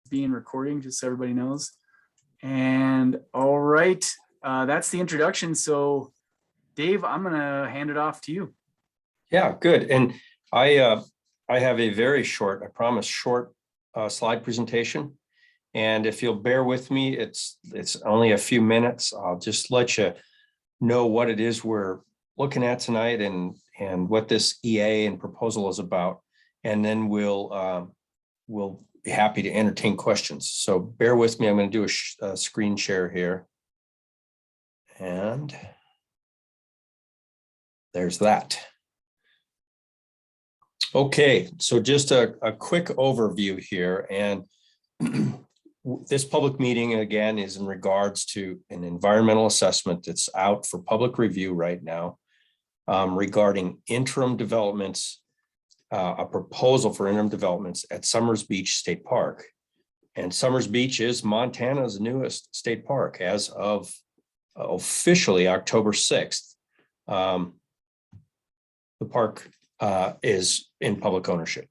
being recording, just so everybody knows. And all right, that's the introduction. So Dave, I'm gonna hand it off to you. Yeah, good. And I have a very short, I promise, short slide presentation. And if you'll bear with me, it's only a few minutes. I'll just let you know what it is we're looking at tonight and what this EA and proposal is about. And then we'll be happy to entertain questions. So bear with me. I'm going to do a screen share here. And there's that. Okay, so just a quick overview here. And this public meeting, again, is in regards to an environmental assessment that's out for public review right now regarding interim developments, a proposal for interim developments at Summers Beach State Park. And Summers Beach is Montana's newest state park as of officially October 6th. The park is in public ownership.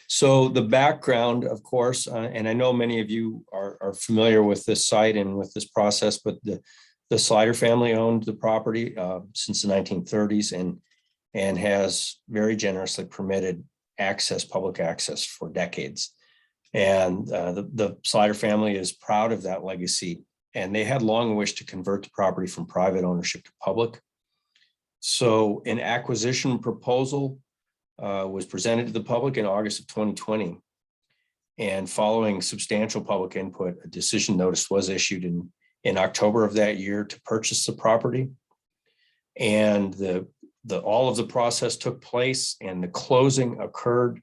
So the background, of course, and I know many of you are familiar with this site and with this process, but the Slider family owned the property since the 1930s and has very generously permitted public access for decades. And the Slider family is proud of that legacy, and they had long wished to convert the property from private ownership to public. So an acquisition proposal was presented to the public in August of 2020. And following substantial public input, a decision notice was issued in October of that year to purchase the property. And all of the process took place, and the closing occurred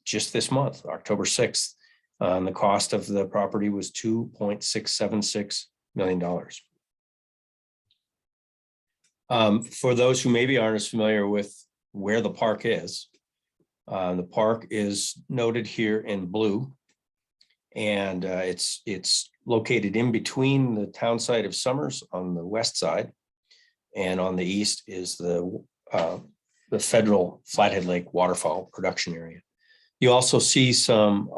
just this month, October 6th. The cost of the property was $2.676 million. For those who maybe aren't as familiar with where the park is noted here in blue, and it's located in between the town site of Summers on the west side, and on the east is the federal Flathead Lake waterfowl production area. You also see some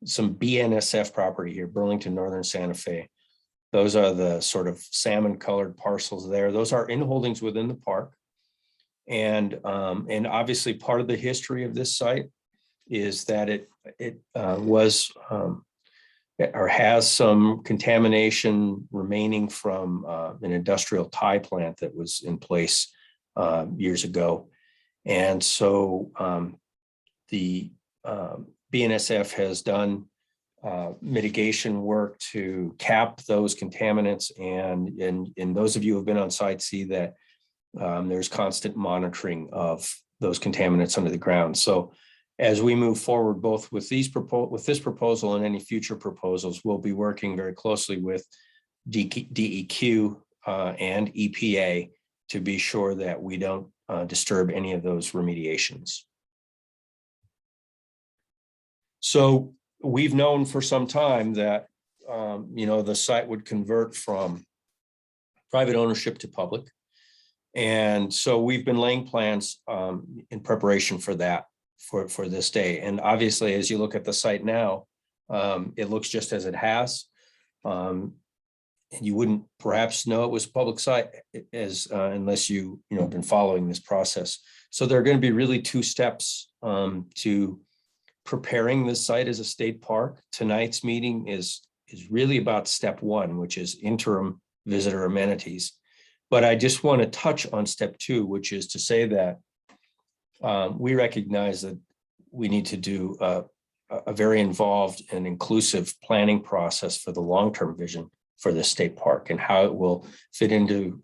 BNSF property here, Burlington Northern Santa Fe. Those are the sort of salmon colored parcels there. Those are in holdings within the park. And obviously part of the history of this site is that it was or has some contamination remaining from an industrial tie plant that was in place years ago. And so the BNSF has done mitigation work to cap those contaminants, and those of you who have been on site see that there's constant monitoring of those contaminants under the ground. So as we move forward, both with this proposal and any future proposals, we'll be working very closely with DEQ and EPA to be sure that we don't disturb any of those remediations. So we've known for some time that the site would convert from private ownership to public. And so we've been laying plans in preparation for that for this day. And obviously, as you look at the site now, it looks just as it has. And you wouldn't perhaps know it was a public site unless you have been following this process. So there are going to be really two steps to preparing this site as a state park. Tonight's meeting is really about step one, which is interim visitor amenities. But I just want to touch on step two, which is to say that we recognize that we need to do a very involved and inclusive planning process for the long-term vision for this state park and how it will fit into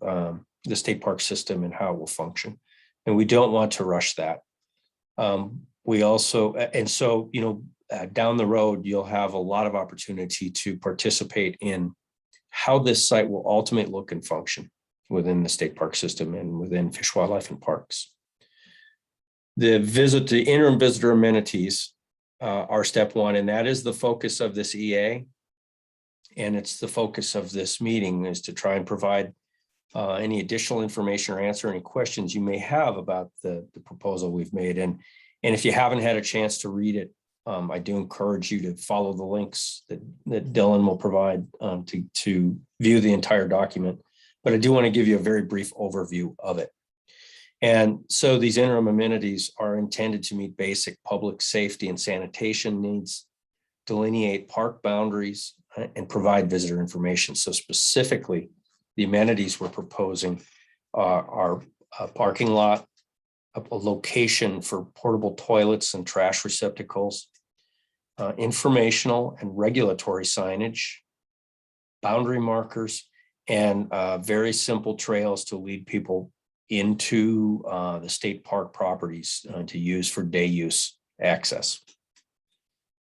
the state park system and how it will function. And we don't want to rush that. We also, down the road, you'll have a lot of opportunity to participate in how this site will ultimately look and function within the state park system and within Fish, Wildlife, and Parks. The interim visitor amenities are step one, and that is the focus of this EA. And it's the focus of this meeting is to try and provide any additional information or answer any questions you may have about the proposal we've made. And if you haven't had a chance to read it, I do encourage you to follow the links that Dylan will provide to view the entire document. But I do want to give you a very brief overview of it. And so these interim amenities are intended to meet basic public safety and sanitation needs, delineate park boundaries, and provide visitor information. So specifically, the amenities we're proposing are a parking lot, a location for portable toilets and trash receptacles, informational and regulatory signage, boundary markers, and very simple trails to lead people into the state park properties to use for day use access.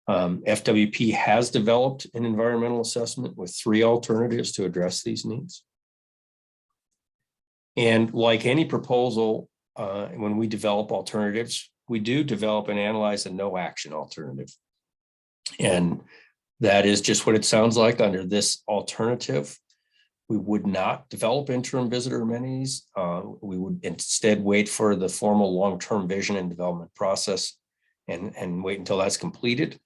FWP has developed an environmental assessment with 3 alternatives to address these needs. And like any proposal, when we develop alternatives, we do develop and analyze a no action alternative. And that is just what it sounds like. Under this alternative, we would not develop interim visitor amenities. We would instead wait for the formal long-term vision and development process and wait until that's completed.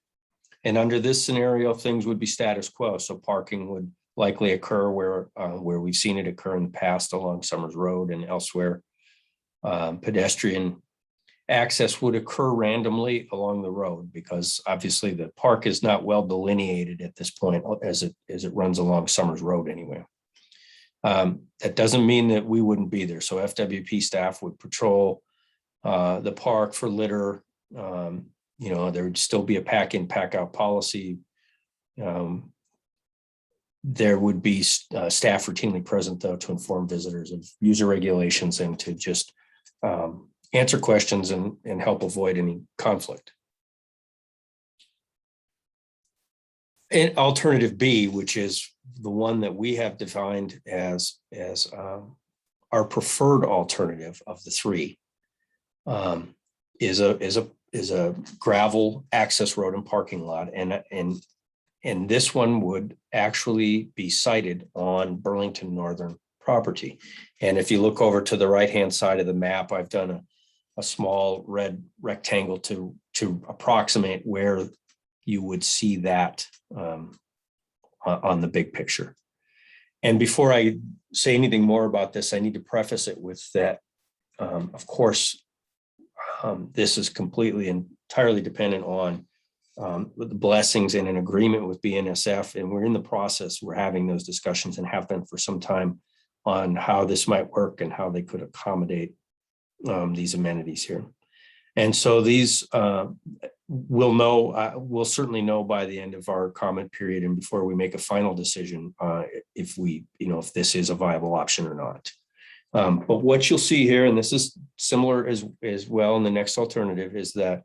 And under this scenario, things would be status quo. So parking would likely occur where we've seen it occur in the past along Summers Road and elsewhere. Pedestrian access would occur randomly along the road because obviously the park is not well delineated at this point as it runs along Summers Road anyway. That doesn't mean that we wouldn't be there. So FWP staff would patrol the park for litter. There would still be a pack in, pack out policy. There would be staff routinely present, though, to inform visitors of user regulations and to just answer questions and help avoid any conflict. And alternative B, which is the one that we have defined as our preferred alternative of the 3, is a gravel access road and parking lot, and this one would actually be sited on Burlington Northern property. And if you look over to the right-hand side of the map, I've done a small red rectangle to approximate where you would see that on the big picture. And before I say anything more about this, I need to preface it with that, of course, this is completely entirely dependent on the blessings and an agreement with BNSF. And we're in the process, we're having those discussions and have been for some time on how this might work and how they could accommodate these amenities here. And so these we'll certainly know by the end of our comment period and before we make a final decision if this is a viable option or not. But what you'll see here, and this is similar as well in the next alternative, is that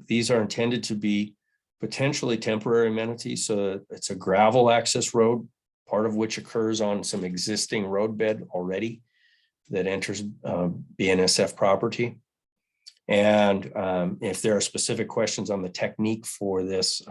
these are intended to be potentially temporary amenities. So it's a gravel access road, part of which occurs on some existing roadbed already that enters BNSF property. And if there are specific questions on the technique for this,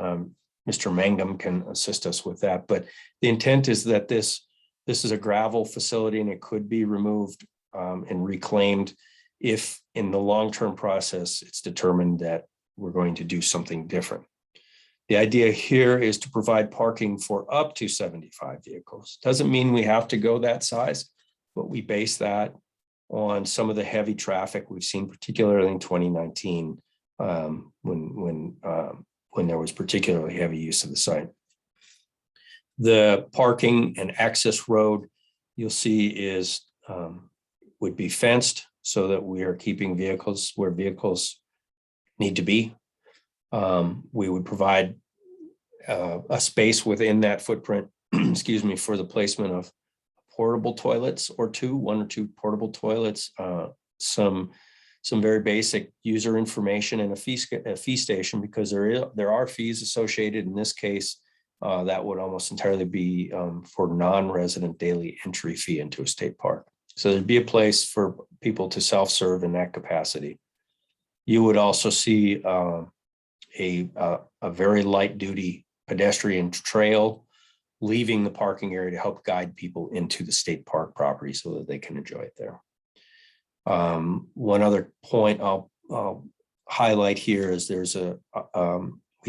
Mr. Mangum can assist us with that. But the intent is that this is a gravel facility and it could be removed and reclaimed if in the long-term process it's determined that we're going to do something different. The idea here is to provide parking for up to 75 vehicles. Doesn't mean we have to go that size, but we base that on some of the heavy traffic we've seen, particularly in 2019, when there was particularly heavy use of the site. The parking and access road you'll see would be fenced so that we are keeping vehicles where vehicles need to be. We would provide a space within that footprint, excuse me, for the placement of portable toilets one or two portable toilets, some very basic user information and a fee station, because there are fees associated. In this case, that would almost entirely be for non-resident daily entry fee into a state park. So there'd be a place for people to self-serve in that capacity. You would also see a very light duty pedestrian trail leaving the parking area to help guide people into the state park property so that they can enjoy it there. One other point I'll highlight here is there's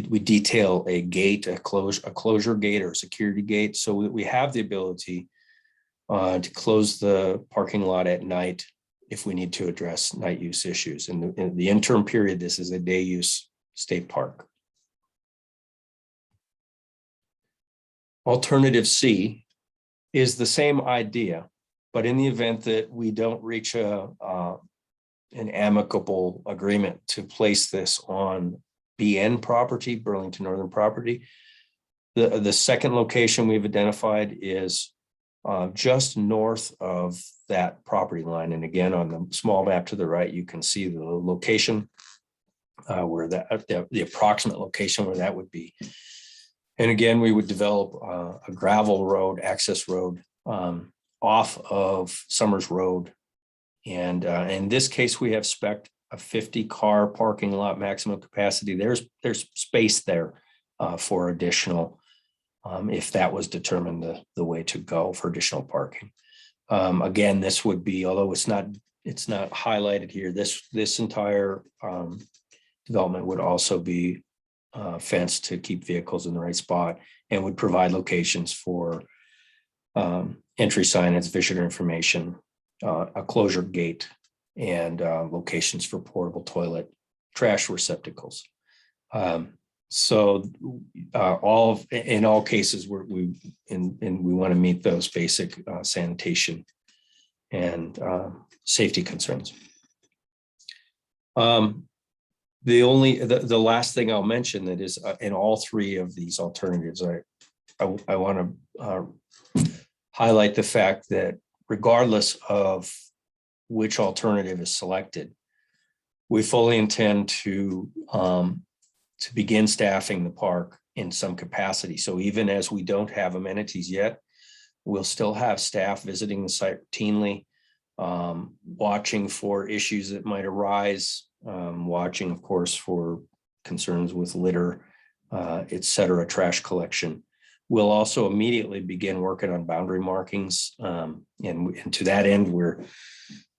we detail a gate, a closure gate or a security gate. So we have the ability to close the parking lot at night if we need to address night use issues. In the interim period, this is a day use state park. Alternative C is the same idea, but in the event that we don't reach an amicable agreement to place this on BN property, Burlington Northern property, the second location we've identified is just north of that property line. And again, on the small map to the right, you can see the location where the approximate location where that would be. And again, we would develop a gravel road, access road off of Summers Road. And in this case, we have spec'd a 50-car parking lot maximum capacity. There's space there for additional, if that was determined the way to go for additional parking. Again, this would be, although it's not highlighted here, this entire development would also be fenced to keep vehicles in the right spot, and would provide locations for entry signage, visitor information, a closure gate, and locations for portable toilet, trash receptacles. So in all cases, we want to meet those basic sanitation and safety concerns. The last thing I'll mention that is in all three of these alternatives, I want to highlight the fact that regardless of which alternative is selected, we fully intend to begin staffing the park in some capacity. So even as we don't have amenities yet, we'll still have staff visiting the site routinely, watching for issues that might arise, watching, of course, for concerns with litter, et cetera, trash collection. We'll also immediately begin working on boundary markings. And to that end, we're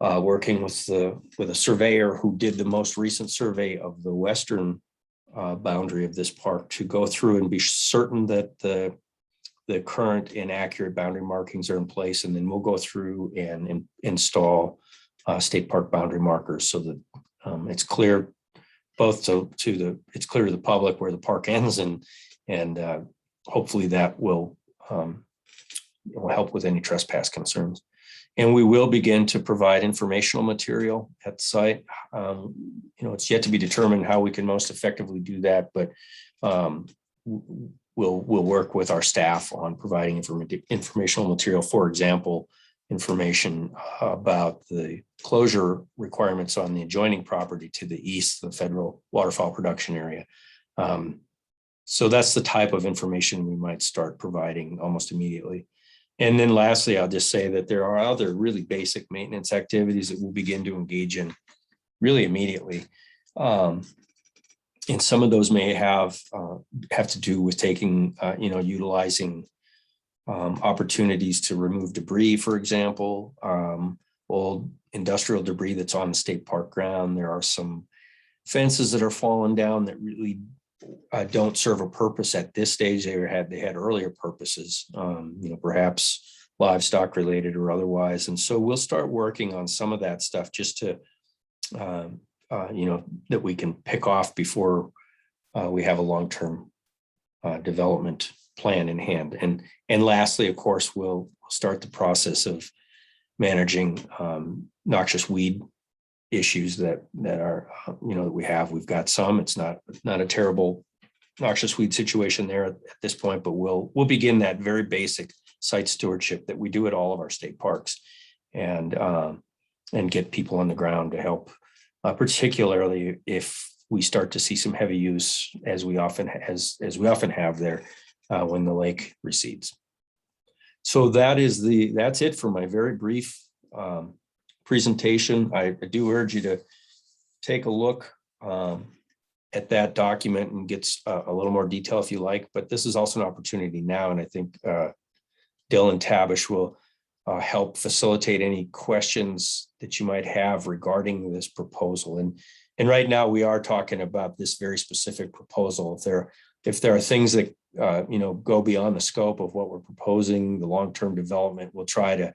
working with a surveyor who did the most recent survey of the western boundary of this park to go through and be certain that the current inaccurate boundary markings are in place. And then we'll go through and install state park boundary markers so that it's clear both it's clear to the public where the park ends, and hopefully that will help with any trespass concerns. And we will begin to provide informational material at the site. It's yet to be determined how we can most effectively do that, but we'll work with our staff on providing informational material. For example, information about the closure requirements on the adjoining property to the east, the federal waterfowl production area. So that's the type of information we might start providing almost immediately. And then lastly, I'll just say that there are other really basic maintenance activities that we'll begin to engage in really immediately. And some of those may have to do with taking, utilizing opportunities to remove debris, for example, old industrial debris that's on the state park ground. There are some fences that are falling down that really don't serve a purpose at this stage. They had earlier purposes, perhaps livestock related or otherwise. And so we'll start working on some of that stuff just to, that we can pick off before we have a long-term development plan in hand. And lastly, of course, we'll start the process of managing noxious weed issues that are, that we have. We've got some. It's not a terrible noxious weed situation there at this point, but we'll begin that very basic site stewardship that we do at all of our state parks, and get people on the ground to help, particularly if we start to see some heavy use, as we often have there when the lake recedes. So that's it for my very brief presentation. I do urge you to take a look at that document and get a little more detail if you like, but this is also an opportunity now, and I think Dylan Tabish will help facilitate any questions that you might have regarding this proposal. And right now we are talking about this very specific proposal. If there are things that, go beyond the scope of what we're proposing, the long-term development, we'll try to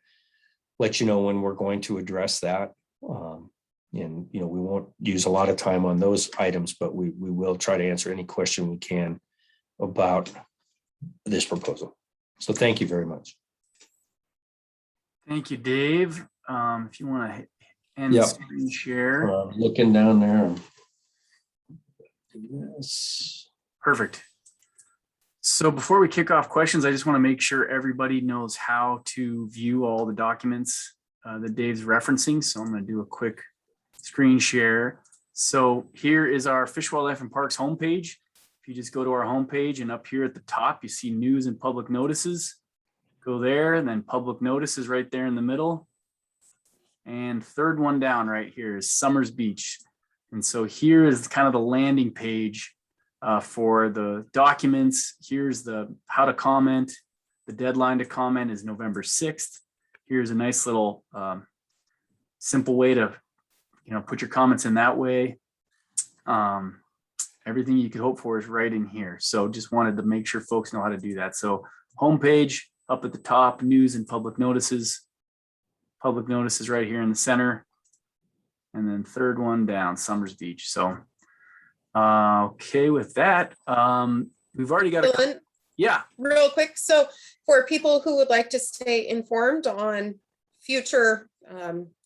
let you know when we're going to address that. And, we won't use a lot of time on those items, but we will try to answer any question we can about this proposal. So thank you very much. Thank you, Dave. If you want to end Yep. screen share. Looking down there. Yes. Perfect. So before we kick off questions, I just want to make sure everybody knows how to view all the documents that Dave's referencing. So I'm going to do a quick screen share. So here is our Fish, Wildlife, and Parks homepage. If you just go to our homepage and up here at the top, you see news and public notices. Go there, and then public notices right there in the middle. And third one down right here is Summers Beach. And so here is kind of the landing page for the documents. Here's the how to comment. The deadline to comment is November 6th. Here's a nice little simple way to put your comments in that way. Everything you could hope for is right in here. So just wanted to make sure folks know how to do that. So homepage up at the top, news and public notices. Public notices right here in the center. And then third one down, Summers Beach. So okay, with that, we've already got Dylan, yeah. Real quick. So for people who would like to stay informed on future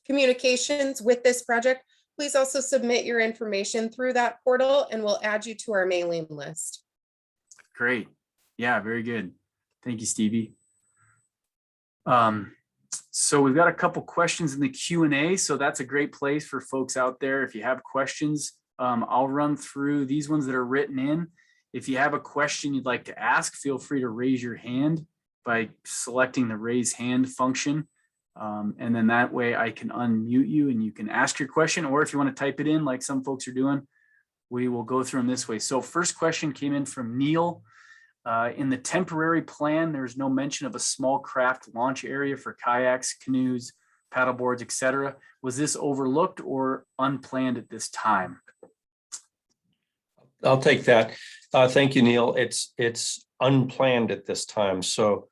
communications with this project, please also submit your information through that portal and we'll add you to our mailing list. Great. Yeah, very good. Thank you, Stevie. So we've got a couple questions in the Q&A. So that's a great place for folks out there. If you have questions, I'll run through these ones that are written in. If you have a question you'd like to ask, feel free to raise your hand by selecting the raise hand function. And then that way I can unmute you and you can ask your question, or if you want to type it in like some folks are doing, we will go through them this way. So first question came in from Neil. In the temporary plan, there's no mention of a small craft launch area for kayaks, canoes, paddleboards, etc. Was this overlooked or unplanned at this time? I'll take that. Thank you, Neil. It's unplanned at this time. So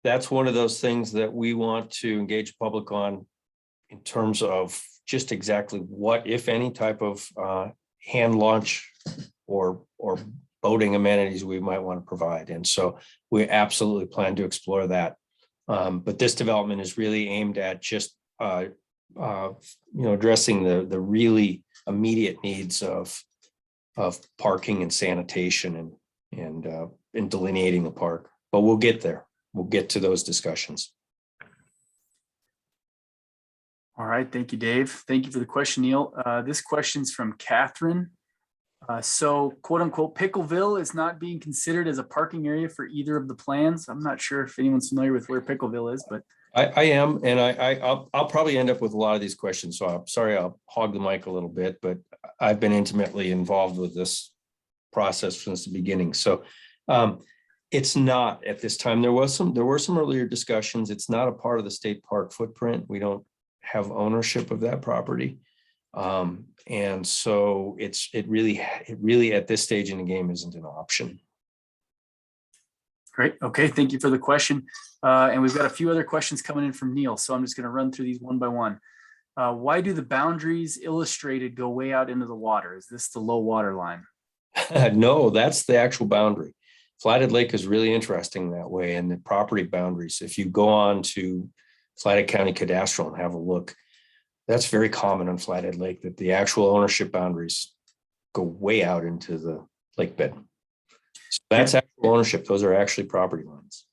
that's one of those things that we want to engage public on in terms of just exactly what, if any, type of hand launch or boating amenities we might want to provide. And so we absolutely plan to explore that. But this development is really aimed at just addressing the really immediate needs of parking and sanitation and delineating the park. But we'll get there. We'll get to those discussions. All right. Thank you, Dave. Thank you for the question, Neil. This question's from Catherine. So quote unquote, Pickleville is not being considered as a parking area for either of the plans. I'm not sure if anyone's familiar with where Pickleville is, but I am, and I'll probably end up with a lot of these questions. So I'm sorry, I'll hog the mic a little bit, but I've been intimately involved with this process since the beginning. So it's not at this time. There were some earlier discussions. It's not a part of the state park footprint. We don't have ownership of that property. And so it really at this stage in the game isn't an option. great. Okay. Thank you for the question. And we've got a few other questions coming in from Neil. So I'm just going to run through these one by one. Why do the boundaries illustrated go way out into the water? Is this the low water line? No, that's the actual boundary. Flathead Lake is really interesting that way. And the property boundaries, if you go on to Flathead County Cadastral and have a look, that's very common on Flathead Lake, that the actual ownership boundaries go way out into the lake bed. So that's actual ownership. Those are actually property lines.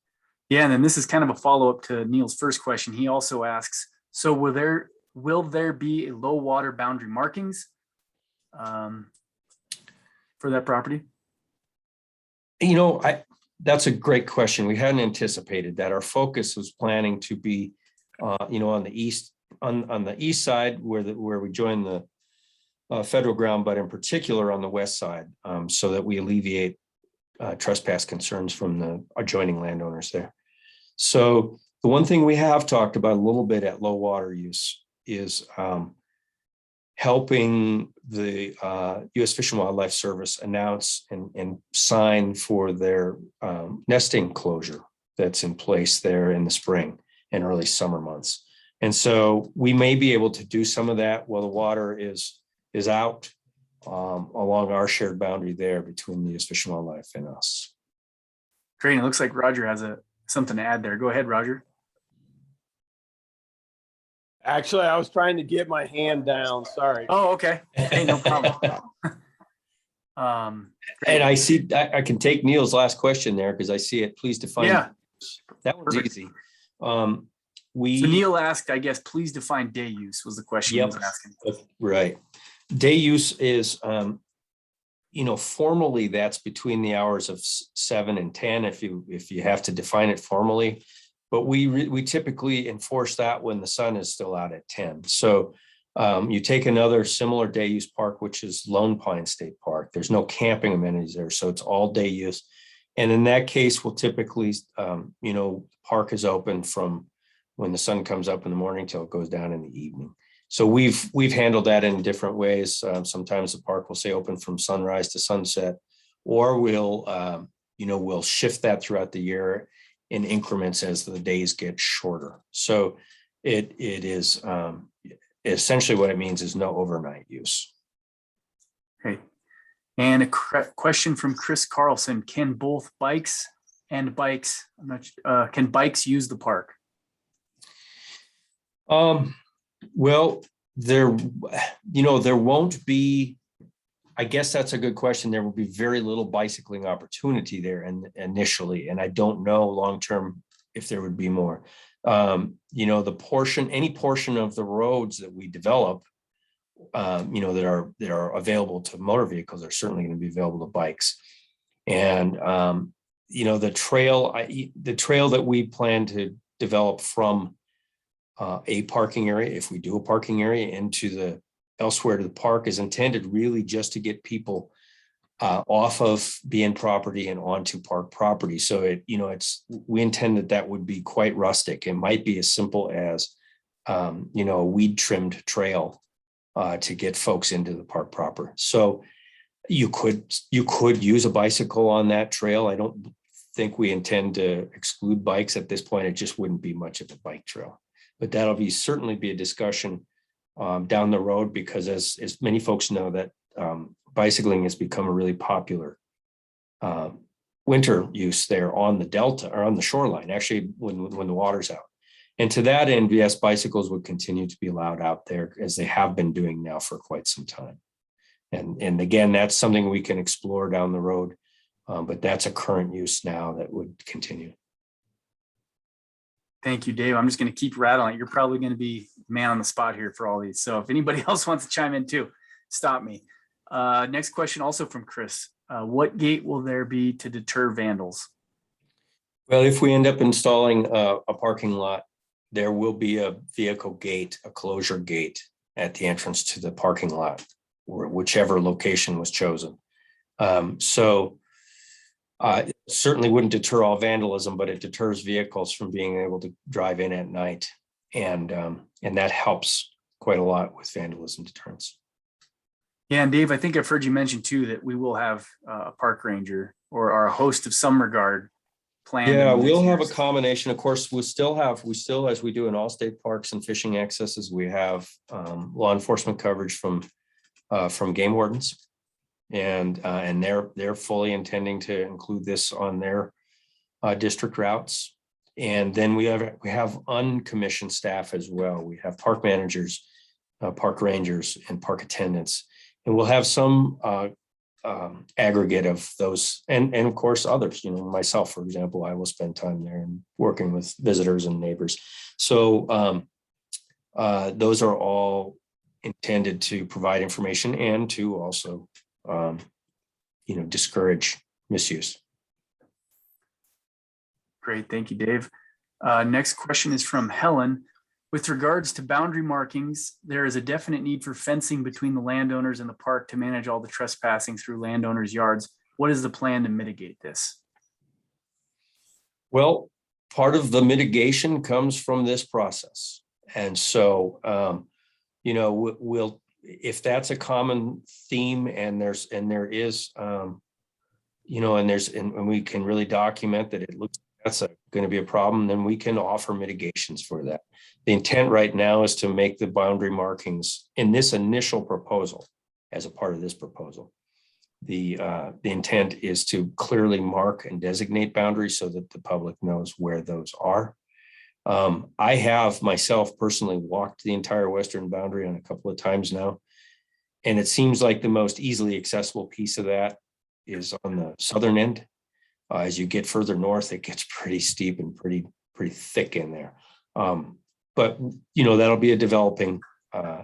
Yeah. And then this is kind of a follow-up to Neil's first question. He also asks, so will there be a low water boundary markings for that property? That's a great question. We hadn't anticipated that. Our focus was planning to be, on the east side where we join the federal ground, but in particular on the west side, so that we alleviate trespass concerns from the adjoining landowners there. So the one thing we have talked about a little bit at low water use is helping the U.S. Fish and Wildlife Service announce and sign for their nesting closure that's in place there in the spring and early summer months. And so we may be able to do some of that while the water is out along our shared boundary there between the U.S. Fish and Wildlife and us. Great. It looks like Roger has something to add there. Go ahead, Roger. Actually, I was trying to get my hand down. Sorry. Oh, okay. Hey, no problem. And I see, I can take Neil's last question there because I see it. Please define. Yeah. That one's Perfect. easy. So Neil asked, I guess, please define day use was the question he was asking. Right. Day use is, formally that's between the hours of 7 and 10 if you have to define it formally. But we typically enforce that when the sun is still out at 10. So you take another similar day use park, which is Lone Pine State Park. There's no camping amenities there, so it's all day use. And in that case, we'll typically, park is open from when the sun comes up in the morning till it goes down in the evening. So we've handled that in different ways. Sometimes the park will say open from sunrise to sunset, or we'll shift that throughout the year in increments as the days get shorter. So it is essentially what it means is no overnight use. Great. And a question from Chris Carlson: can both bikes and bikes? Can bikes use the park? Well, there won't be. I guess that's a good question. There will be very little bicycling opportunity there initially, and I don't know long term if there would be more. Any portion of the roads that we develop, that are available to motor vehicles are certainly going to be available to bikes. And the trail that we plan to develop from a parking area, if we do a parking area into the elsewhere to the park, is intended really just to get people off of BN property and onto park property. So we intend that would be quite rustic. It might be as simple as a weed trimmed trail to get folks into the park proper. So you could use a bicycle on that trail. I don't think we intend to exclude bikes at this point. It just wouldn't be much of a bike trail, but that'll certainly be a discussion down the road, because as many folks know that bicycling has become a really popular winter use there on the delta or on the shoreline, actually when the water's out. And to that end, yes, bicycles would continue to be allowed out there as they have been doing now for quite some time. And again, that's something we can explore down the road, but that's a current use now that would continue. Thank you, Dave. I'm just going to keep rattling. You're probably going to be man on the spot here for all these. So if anybody else wants to chime in too, stop me. Next question, also from Chris. What gate will there be to deter vandals? Well, if we end up installing a parking lot, there will be a vehicle gate, a closure gate at the entrance to the parking lot, or whichever location was chosen. It certainly wouldn't deter all vandalism, but it deters vehicles from being able to drive in at night. And that helps quite a lot with vandalism deterrence. Yeah, and Dave, I think I've heard you mention too that we will have a park ranger or a host of some regard planned. Yeah, we'll have a combination. Of course, we still, as we do in all state parks and fishing accesses, we have law enforcement coverage from game wardens. And they're fully intending to include this on their district routes. And then we have uncommissioned staff as well. We have park managers, park rangers, and park attendants, and we'll have some aggregate of those, and of course others. Myself, for example, I will spend time there and working with visitors and neighbors. So those are all intended to provide information and to also discourage misuse. Great, thank you, Dave. Next question is from Helen. With regards to boundary markings, there is a definite need for fencing between the landowners and the park to manage all the trespassing through landowners' yards. What is the plan to mitigate this? Well, part of the mitigation comes from this process. And so, if that's a common theme and there is, you know, and we can really document that it looks that's going to be a problem, then we can offer mitigations for that. The intent right now is to make the boundary markings in this initial proposal as a part of this proposal. The intent is to clearly mark and designate boundaries so that the public knows where those are. I have myself personally walked the entire western boundary on a couple of times now, and it seems like the most easily accessible piece of that is on the southern end. As you get further north, it gets pretty steep and pretty thick in there. But you know, that'll be a developing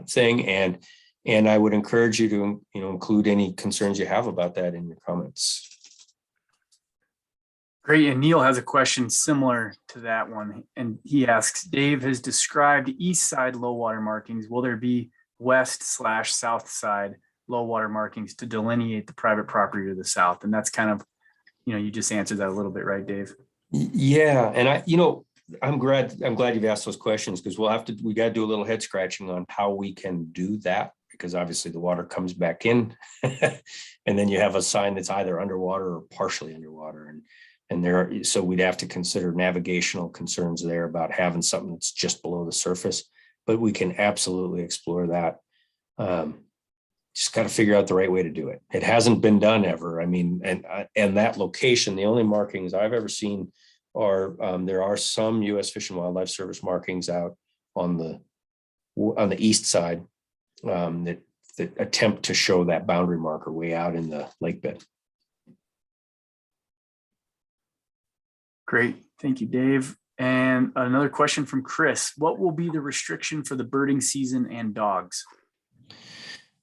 thing, and I would encourage you to include any concerns you have about that in your comments. Great. And Neil has a question similar to that one. And he asks, Dave has described east side low water markings. Will there be west/south side low water markings to delineate the private property to the south? And that's kind of, you just answered that a little bit, right, Dave? Yeah. And I'm glad you've asked those questions, because we got to do a little head scratching on how we can do that, because obviously the water comes back in and then you have a sign that's either underwater or partially underwater. So we'd have to consider navigational concerns there about having something that's just below the surface, but we can absolutely explore that. Just got to figure out the right way to do it. It hasn't been done ever. I mean, and that location, the only markings I've ever seen are, there are some U.S. Fish and Wildlife Service markings out on the east side that attempt to show that boundary marker way out in the lake bed. Great. Thank you, Dave. And another question from Chris. What will be the restriction for the birding season and dogs?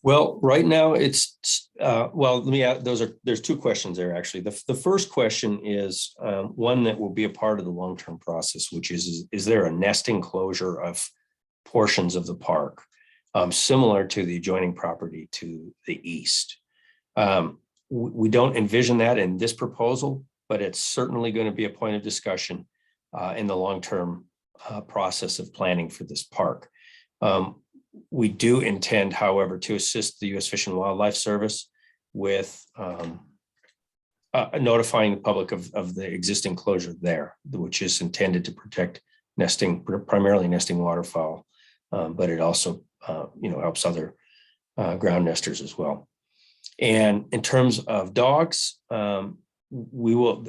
Well, right now it's, well, let me add, there's two questions there, actually. The first question is one that will be a part of the long-term process, which is there a nesting closure of portions of the park, similar to the adjoining property to the east? We don't envision that in this proposal, but it's certainly going to be a point of discussion in the long-term process of planning for this park. We do intend, however, to assist the U.S. Fish and Wildlife Service with notifying the public of the existing closure there, which is intended to protect nesting, primarily nesting waterfowl, but it also helps other ground nesters as well. And in terms of dogs, we'll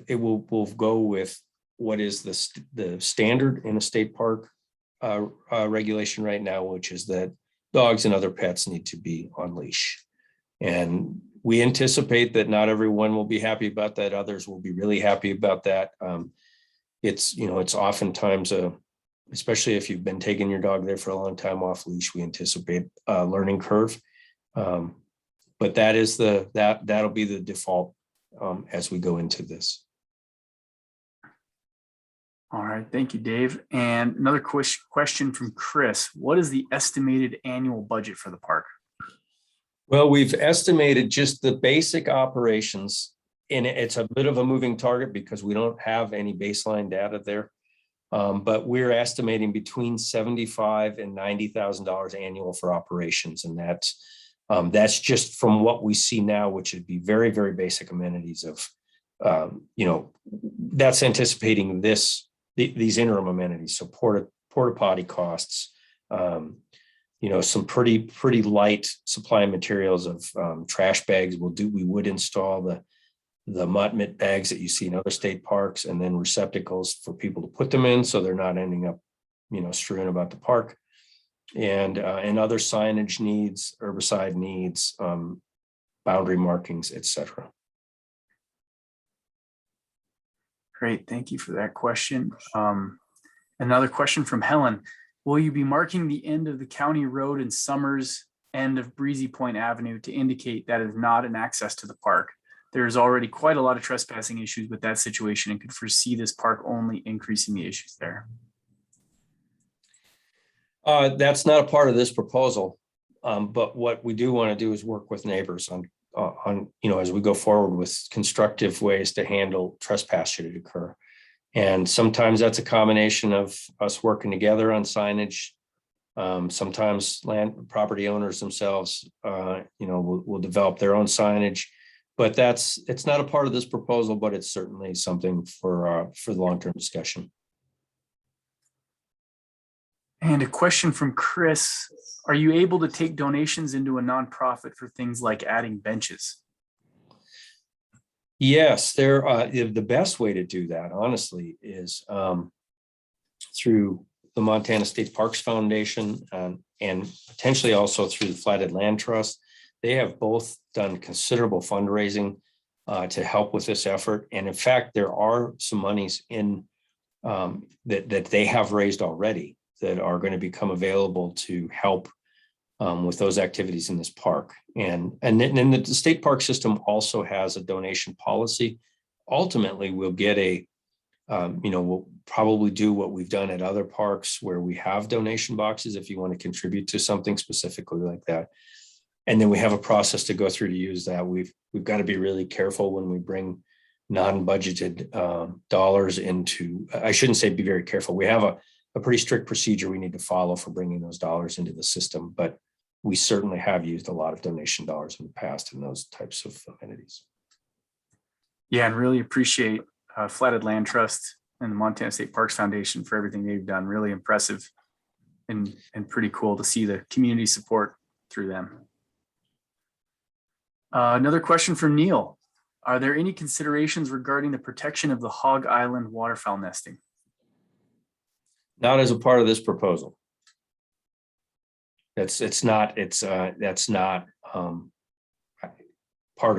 go with what is the standard in a state park regulation right now, which is that dogs and other pets need to be on leash. And we anticipate that not everyone will be happy about that. Others will be really happy about that. It's oftentimes especially if you've been taking your dog there for a long time off leash, we anticipate a learning curve. But that'll be the default as we go into this. All right. Thank you, Dave. And another question from Chris. What is the estimated annual budget for the park? Well, we've estimated just the basic operations, and it's a bit of a moving target because we don't have any baseline data there. But we're estimating between $75,000 and $90,000 annual for operations. And that's just from what we see now, which would be very, very basic amenities of, that's anticipating these interim amenities. So porta potty costs, some pretty light supply materials of trash bags. We would install the mutt mitt bags that you see in other state parks, and then receptacles for people to put them in, so they're not ending up, strewn about the park, and other signage needs, herbicide needs, boundary markings, etc. Great. Thank you for that question. Another question from Helen. Will you be marking the end of the county road in Summers, end of Breezy Point Avenue, to indicate that is not an access to the park? There is already quite a lot of trespassing issues with that situation and could foresee this park only increasing the issues there. That's not a part of this proposal, but what we do want to do is work with neighbors on as we go forward with constructive ways to handle trespass should it occur. And sometimes that's a combination of us working together on signage, Sometimes property owners themselves, will develop their own signage. But it's not a part of this proposal, but it's certainly something for the long-term discussion. And a question from Chris. Are you able to take donations into a nonprofit for things like adding benches? Yes, the best way to do that, honestly, is through the Montana State Parks Foundation and potentially also through the Flathead Land Trust. They have both done considerable fundraising to help with this effort. And in fact, there are some monies in that they have raised already that are going to become available to help with those activities in this park. And then the state park system also has a donation policy. Ultimately, we'll get we'll probably do what we've done at other parks where we have donation boxes if you want to contribute to something specifically like that. And then we have a process to go through to use that. We've got to be really careful when we bring non-budgeted dollars into, I shouldn't say be very careful. We have a pretty strict procedure we need to follow for bringing those dollars into the system, but we certainly have used a lot of donation dollars in the past in those types of entities. Yeah, and really appreciate Flathead Land Trust and the Montana State Parks Foundation for everything they've done. Really impressive and pretty cool to see the community support through them. Another question from Neil. Are there any considerations regarding the protection of the Hog Island waterfowl nesting? Not as a part of this proposal. That's not part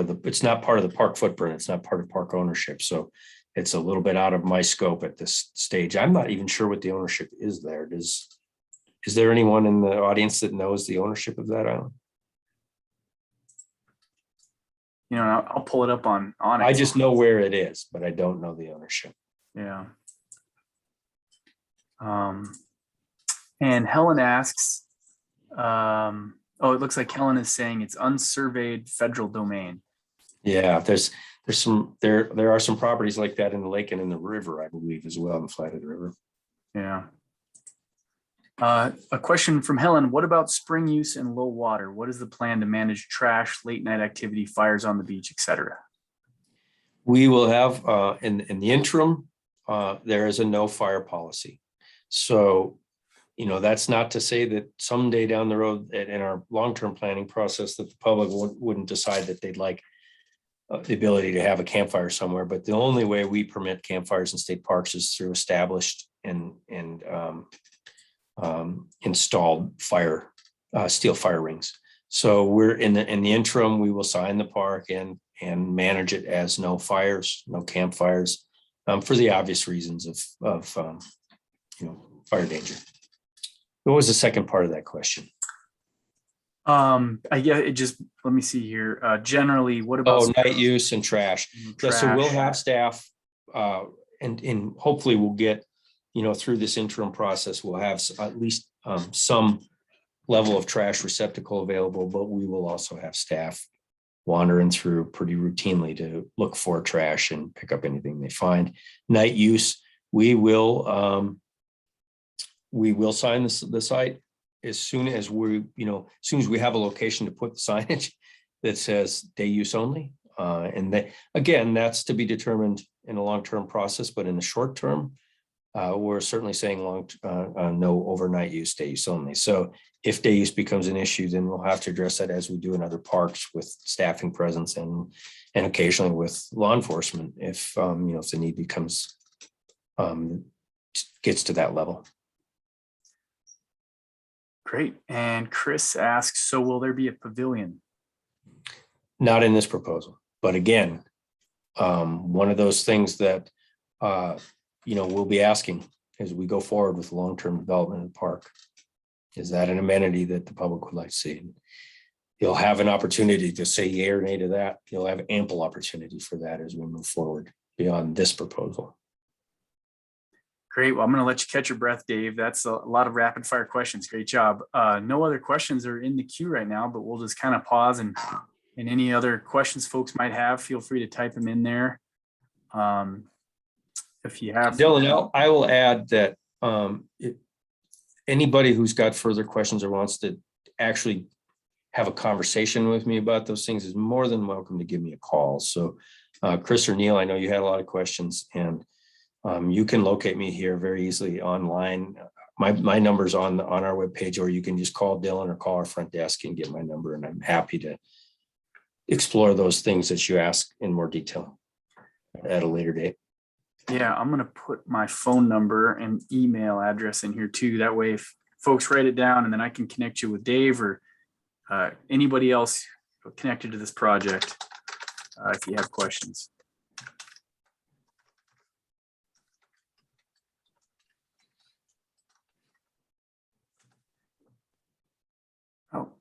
of the park footprint. It's not part of park ownership. So it's a little bit out of my scope at this stage. I'm not even sure what the ownership is there. Is there anyone in the audience that knows the ownership of that island? You know, I'll pull it up on it. I just know where it is, but I don't know the ownership. Yeah. And Helen asks, it looks like Helen is saying it's unsurveyed federal domain. Yeah, there are some properties like that in the lake and in the river, I believe, as well, in the Flathead River. Yeah. A question from Helen. What about spring use and low water? What is the plan to manage trash, late night activity, fires on the beach, etc.? We will have in the interim, there is a no fire policy. So, that's not to say that someday down the road in our long-term planning process that the public wouldn't decide that they'd like the ability to have a campfire somewhere. But the only way we permit campfires in state parks is through established and installed steel fire rings. So we're in the interim, we will sign the park and manage it as no fires, no campfires, for the obvious reasons of fire danger. What was the second part of that question? Let me see here. Generally, what about night use and trash? Yeah, so we'll have staff and hopefully we'll get, through this interim process, we'll have at least some level of trash receptacle available, but we will also have staff wandering through pretty routinely to look for trash and pick up anything they find. Night use, we will sign the site as soon as we have a location to put the signage that says day use only. Again, that's to be determined in a long-term process, but in the short term, we're certainly saying no overnight use, day use only. So if day use becomes an issue, then we'll have to address that as we do in other parks with staffing presence and occasionally with law enforcement if the need gets to that level. Great. And Chris asks, so will there be a pavilion? Not in this proposal, but again, one of those things that we'll be asking as we go forward with long-term development of the park. Is that an amenity that the public would like to see? You'll have an opportunity to say yay or nay to that. You'll have ample opportunity for that as we move forward beyond this proposal. Great. Well, I'm going to let you catch your breath, Dave. That's a lot of rapid fire questions. Great job. No other questions are in the queue right now, but we'll just kind of pause and any other questions folks might have, feel free to type them in there. If you have. Dylan, I will add that anybody who's got further questions or wants to actually have a conversation with me about those things is more than welcome to give me a call. So Chris or Neil, I know you had a lot of questions, and you can locate me here very easily online. My number's on our webpage, or you can just call Dylan or call our front desk and get my number, and I'm happy to explore those things that you ask in more detail at a later date. Yeah, I'm gonna put my phone number and email address in here too. That way, if folks write it down, and then I can connect you with Dave or anybody else connected to this project if you have questions. Oh.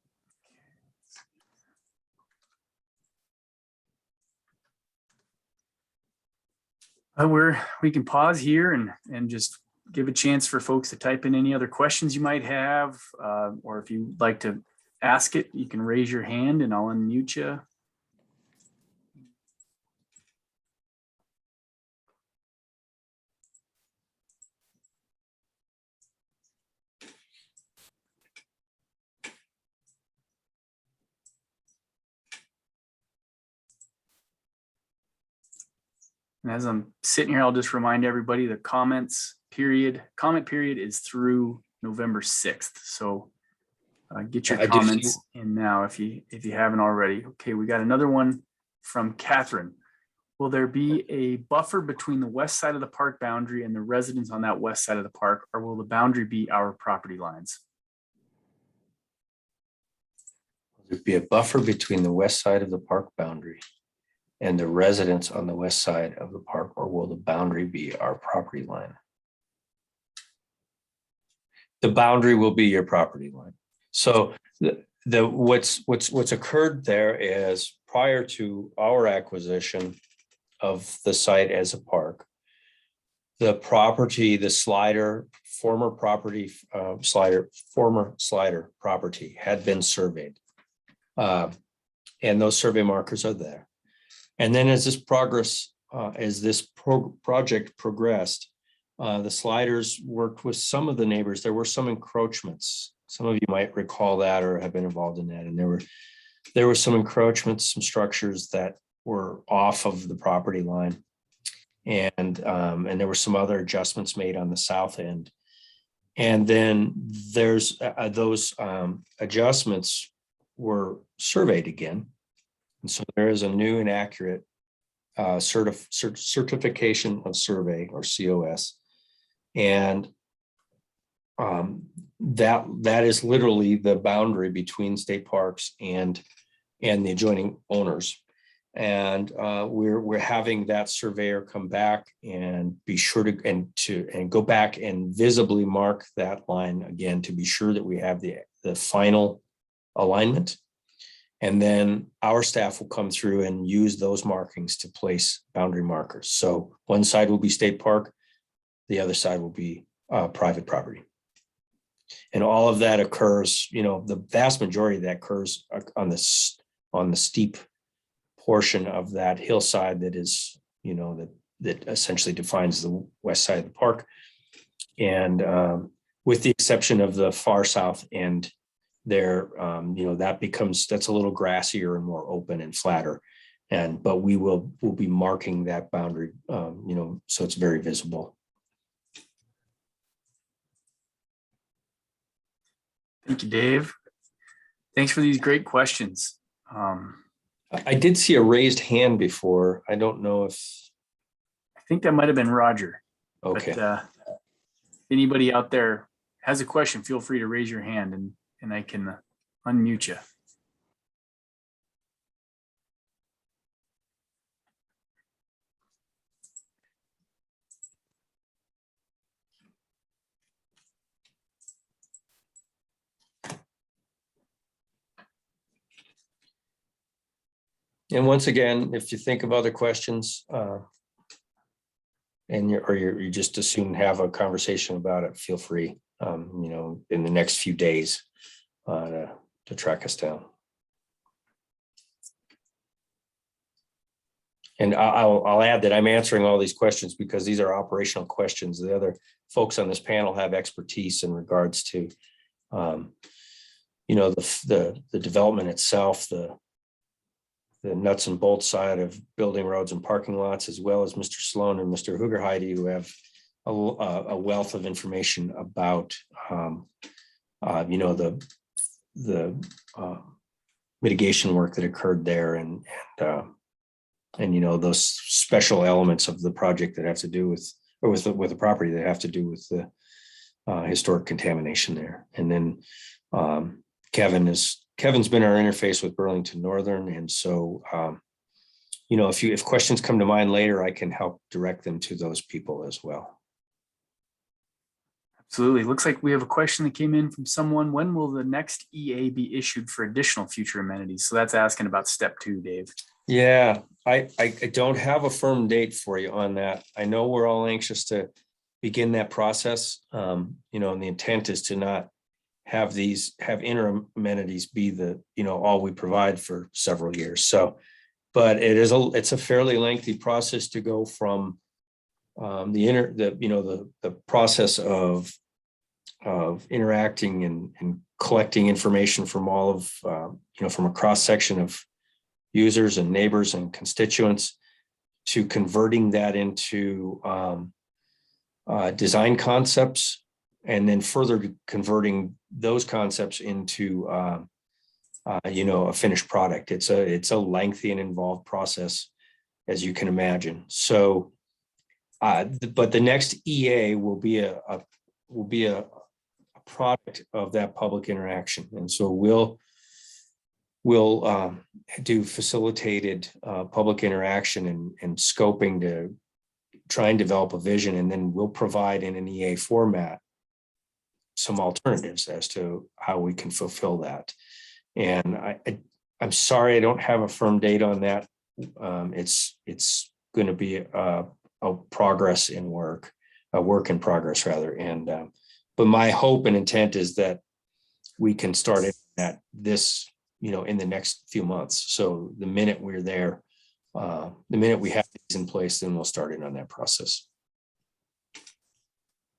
We can pause here and just give a chance for folks to type in any other questions you might have, or if you'd like to ask it, you can raise your hand and I'll unmute you. And as I'm sitting here, I'll just remind everybody the comment period is through November 6th. So get your comments in now if you haven't already. Okay, we got another one from Catherine. Will there be a buffer between the west side of the park boundary and the residents on that west side of the park, or will the boundary be our property lines? Will there be a buffer between the west side of the park boundary and the residents on the west side of the park, or will the boundary be our property line? The boundary will be your property line. So what's occurred there is, prior to our acquisition of the site as a park, the property, the former slider property had been surveyed. And those survey markers are there. And then as this project progressed, the sliders worked with some of the neighbors. There were some encroachments. Some of you might recall that or have been involved in that. And there were some encroachments, some structures that were off of the property line. And there were some other adjustments made on the south end. And then there's those adjustments were surveyed again. And so there is a new and accurate certification of survey, or COS. And that is literally the boundary between state parks and the adjoining owners. And we're having that surveyor come back and be sure to go back and visibly mark that line again to be sure that we have the final alignment. And then our staff will come through and use those markings to place boundary markers. So one side will be state park, the other side will be private property. And all of that occurs, the vast majority of that occurs on the steep portion of that hillside that is, that essentially defines the west side of the park. And with the exception of the far south end, there, that's a little grassier and more open and flatter. But we'll be marking that boundary, so it's very visible. Thank you, Dave. Thanks for these great questions. I did see a raised hand before. I don't know if. I think that might have been Roger. Okay. But, anybody out there has a question, feel free to raise your hand and I can unmute you. And once again, if you think of other questions, and you just as soon have a conversation about it, feel free, in the next few days to track us down. And I'll add that I'm answering all these questions because these are operational questions. The other folks on this panel have expertise in regards to, you know, the development itself, the nuts and bolts side of building roads and parking lots, as well as Mr. Sloan and Mr. Hugerheide, who have a wealth of information about, you know, the mitigation work that occurred there, and you know, those special elements of the project that have to do with, or with the property that have to do with the historic contamination there. And then Kevin's been our interface with Burlington Northern, and so you know, if questions come to mind later, I can help direct them to those people as well. Absolutely. Looks like we have a question that came in from someone. When will the next EA be issued for additional future amenities? So that's asking about step 2, Dave. Yeah, I don't have a firm date for you on that. I know we're all anxious to begin that process. You know, and the intent is to not have interim amenities be the, you know, all we provide for several years. So, but it's a fairly lengthy process to go from the process of interacting and collecting information from all of, you know, from a cross section of users and neighbors and constituents, to converting that into design concepts, and then further converting those concepts into you know, a finished product. It's a lengthy and involved process, as you can imagine. So but the next EA will be a product of that public interaction, and so we'll do facilitated public interaction and scoping to try and develop a vision, and then we'll provide in an EA format some alternatives as to how we can fulfill that. And I'm sorry, I don't have a firm date on that. It's going to be a work in progress rather. And but my hope and intent is that we can start it at this, you know, in the next few months. So the minute we're there, the minute we have these in place, then we'll start in on that process.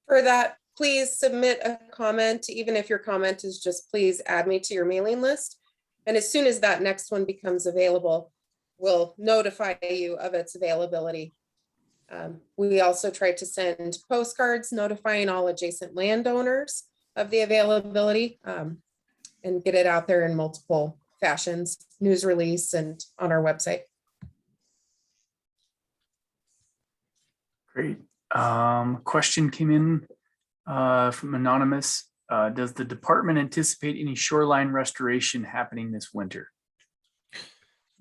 For that, please submit a comment, even if your comment is just, please add me to your mailing list. And as soon as that next one becomes available, we'll notify you of its availability. We also try to send postcards notifying all adjacent landowners of the availability, and get it out there in multiple fashions, news release and on our website. Great. Question came in from Anonymous. Does the department anticipate any shoreline restoration happening this winter?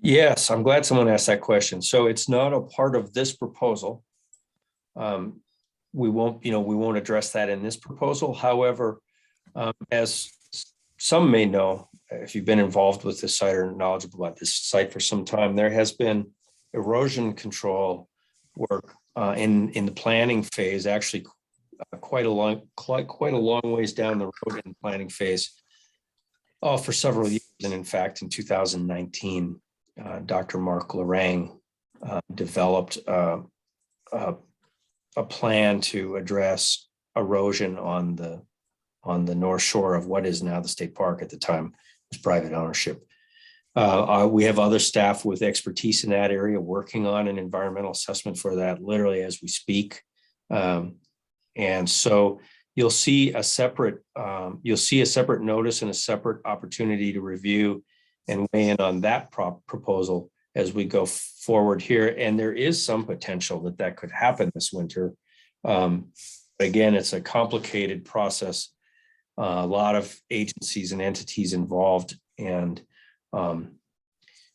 Yes, I'm glad someone asked that question. So it's not a part of this proposal. We won't address that in this proposal. However, as some may know, if you've been involved with this site or knowledgeable about this site for some time, there has been erosion control work in the planning phase, actually quite a long ways down the road in the planning phase for several years. And in fact, in 2019, Dr. Mark Lorang developed a plan to address erosion on the north shore of what is now the state park. At the time, it was private ownership. We have other staff with expertise in that area working on an environmental assessment for that literally as we speak. And so you'll see a separate notice and a separate opportunity to review and weigh in on that proposal as we go forward here. And there is some potential that could happen this winter. Again, it's a complicated process, a lot of agencies and entities involved. And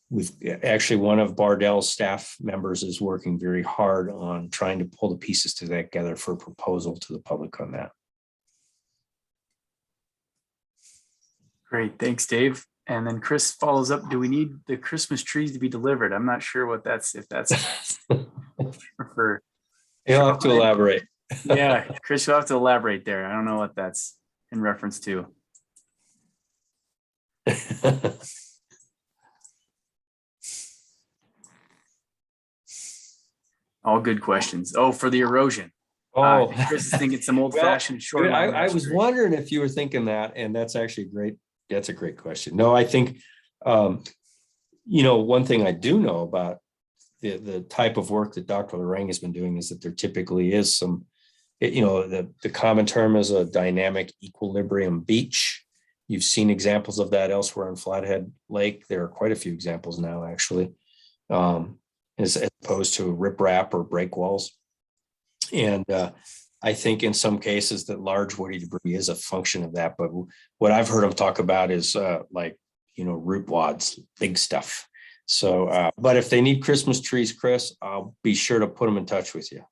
we've actually, one of Bardell's staff members is working very hard on trying to pull the pieces together for a proposal to the public on that. Great, thanks, Dave. And then Chris follows up. Do we need the Christmas trees to be delivered? I'm not sure what that's, if that's for. You'll have to elaborate. Yeah, Chris, you'll have to elaborate there. I don't know what that's in reference to. All good questions. Oh, for the erosion. Oh. Chris is thinking some old fashioned short. I was wondering if you were thinking that, and that's actually great. That's a great question. No, I think, one thing I do know about the type of work that Dr. Lorang has been doing is that there typically is some, the common term is a dynamic equilibrium beach. You've seen examples of that elsewhere in Flathead Lake. There are quite a few examples now, actually, as opposed to riprap or break walls. And I think in some cases that large woody debris is a function of that. But what I've heard them talk about is root wads, big stuff. So, but if they need Christmas trees, Chris, I'll be sure to put them in touch with you.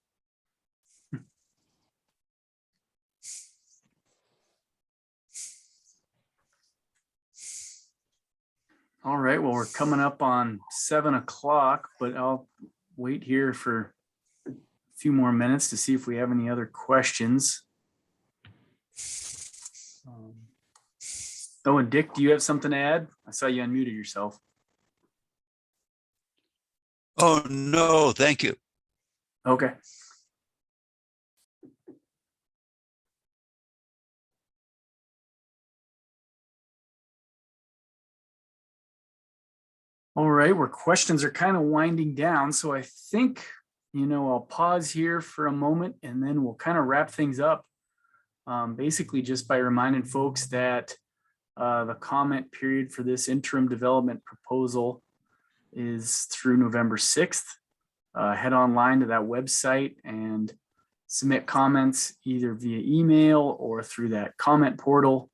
All right. Well, we're coming up on 7 o'clock, but I'll wait here for a few more minutes to see if we have any other questions. Oh, and Dick, do you have something to add? I saw you unmuted yourself. Oh, no, thank you. Okay. All right, where questions are kind of winding down. So I think, I'll pause here for a moment and then we'll kind of wrap things up. Basically just by reminding folks that the comment period for this interim development proposal is through November 6th. Head online to that website and submit comments either via email or through that comment portal.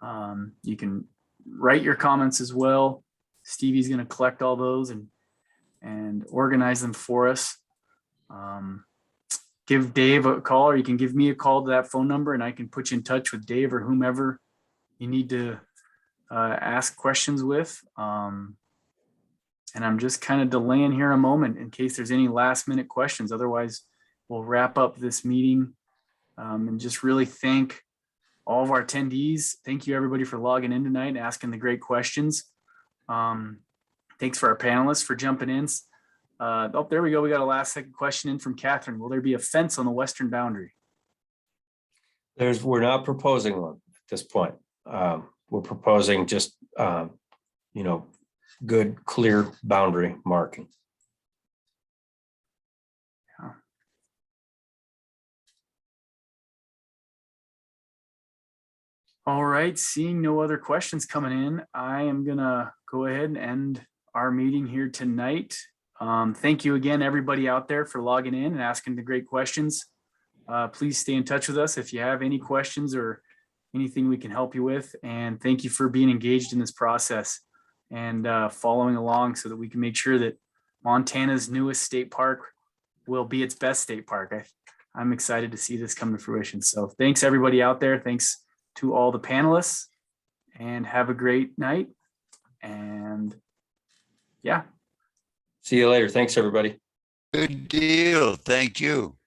You can write your comments as well. Stevie's going to collect all those and organize them for us. Give Dave a call, or you can give me a call to that phone number and I can put you in touch with Dave or whomever you need to ask questions with. And I'm just kind of delaying here a moment in case there's any last minute questions. Otherwise, we'll wrap up this meeting and just really thank all of our attendees. Thank you everybody for logging in tonight and asking the great questions. Thanks for our panelists for jumping in. There we go. We got a last second question in from Catherine. Will there be a fence on the western boundary? We're not proposing one at this point. We're proposing just, good, clear boundary marking. Yeah. All right, seeing no other questions coming in, I am gonna go ahead and end our meeting here tonight. Thank you again, everybody out there, for logging in and asking the great questions. Please stay in touch with us if you have any questions or anything we can help you with. And thank you for being engaged in this process and following along so that we can make sure that Montana's newest state park will be its best state park. I'm excited to see this come to fruition. So thanks everybody out there. Thanks to all the panelists, and have a great night. And yeah. See you later. Thanks, everybody. Good deal. Thank you.